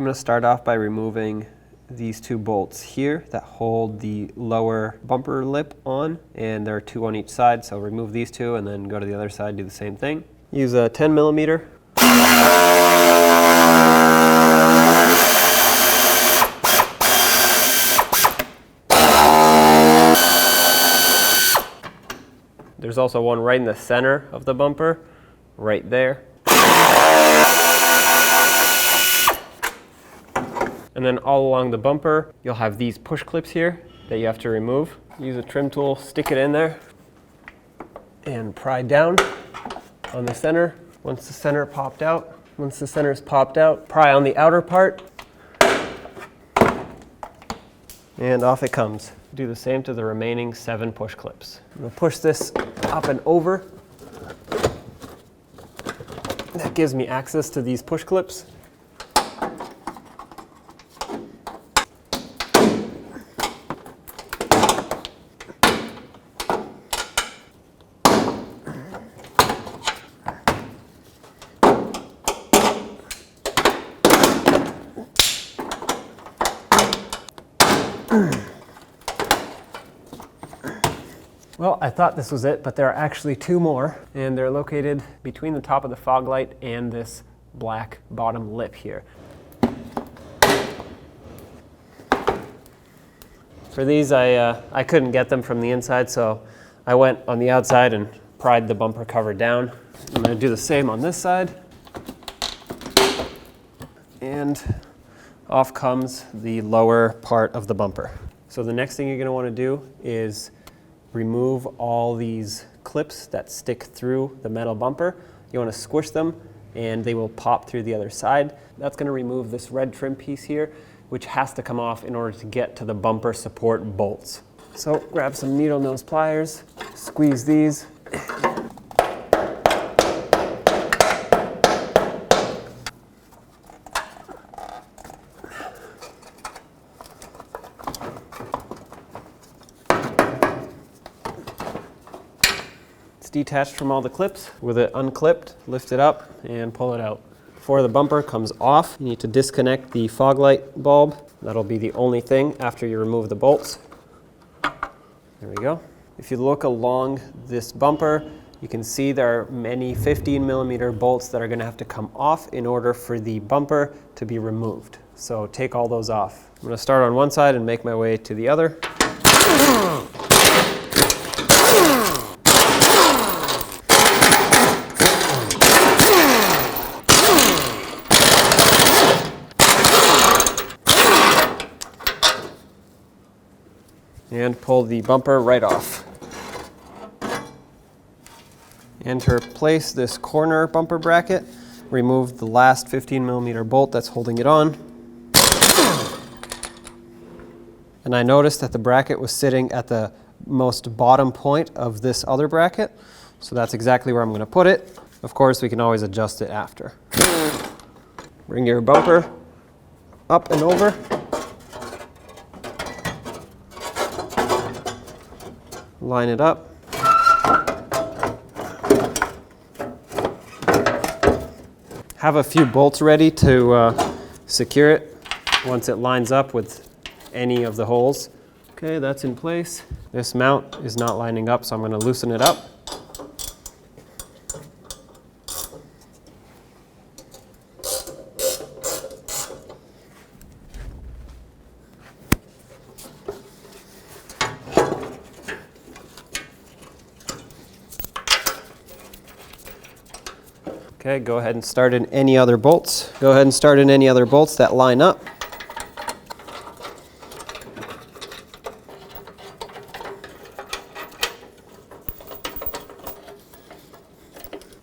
I'm going to start off by removing these two bolts here that hold the lower bumper lip on, and there are two on each side, so remove these two and then go to the other side, do the same thing. Use a 10 millimeter. There's also one right in the center of the bumper, right there. And then all along the bumper, you'll have these push clips here that you have to remove. Use a trim tool, stick it in there, and pry down on the center. Once the center is popped out, pry on the outer part, and off it comes. Do the same to the remaining 7 push clips. I'm going to push this up and over. That gives me access to these push clips. Well, I thought this was it, but there are actually 2 more, and they're located between the top of the fog light and this black bottom lip here. For these, I couldn't get them from the inside, so I went on the outside and pried the bumper cover down. I'm going to do the same on this side. And off comes the lower part of the bumper. So the next thing you're going to want to do is remove all these clips that stick through the metal bumper. You want to squish them and they will pop through the other side. That's going to remove this red trim piece here, which has to come off in order to get to the bumper support bolts. So grab some needle nose pliers, squeeze these. Detached from all the clips. With it unclipped, lift it up and pull it out. Before the bumper comes off, you need to disconnect the fog light bulb. That'll be the only thing after you remove the bolts. There we go. If you look along this bumper, you can see there are many 15 millimeter bolts that are going to have to come off in order for the bumper to be removed. So take all those off. I'm going to start on one side and make my way to the other. And pull the bumper right off. And to replace this corner bumper bracket, remove the last 15 millimeter bolt that's holding it on. And I noticed that the bracket was sitting at the most bottom point of this other bracket, so that's exactly where I'm going to put it. Of course, we can always adjust it after. Bring your bumper up and over. Line it up. Have a few bolts ready to secure it once it lines up with any of the holes. Okay, that's in place. This mount is not lining up, so I'm going to loosen it up. Okay, go ahead and start in any other bolts. Go ahead and start in any other bolts that line up.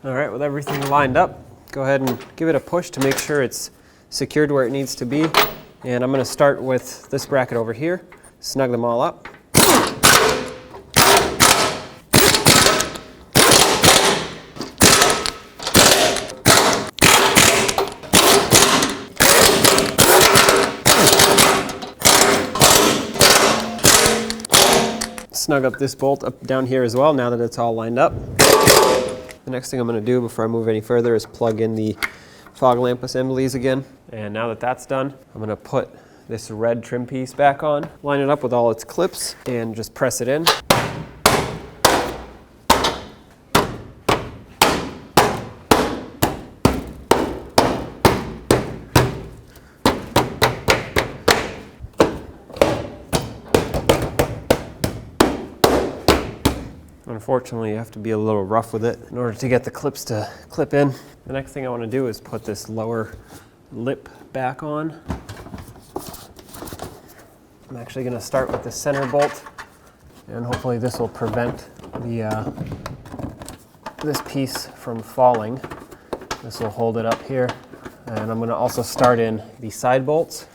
All right, with everything lined up, go ahead and give it a push to make sure it's secured where it needs to be. And I'm going to start with this bracket over here, snug them all up. Snug up this bolt up down here as well now that it's all lined up. The next thing I'm going to do before I move any further is plug in the fog lamp assemblies again. And now that that's done, I'm gonna put this red trim piece back on, line it up with all its clips, and just press it in. Unfortunately, you have to be a little rough with it in order to get the clips to clip in. The next thing I want to do is put this lower lip back on. I'm actually going to start with the center bolt, and hopefully this will prevent this piece from falling. This will hold it up here. And I'm going to also start in the side bolts.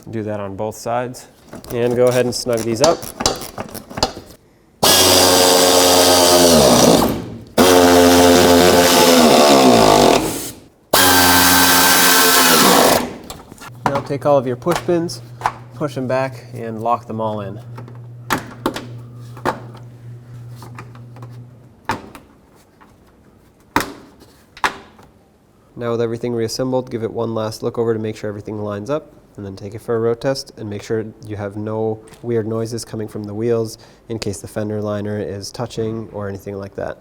Do that on both sides. And go ahead and snug these up. Now take all of your push pins, push them back, and lock them all in. Now with everything reassembled, give it one last look over to make sure everything lines up, and then take it for a road test and make sure you have no weird noises coming from the wheels in case the fender liner is touching or anything like that.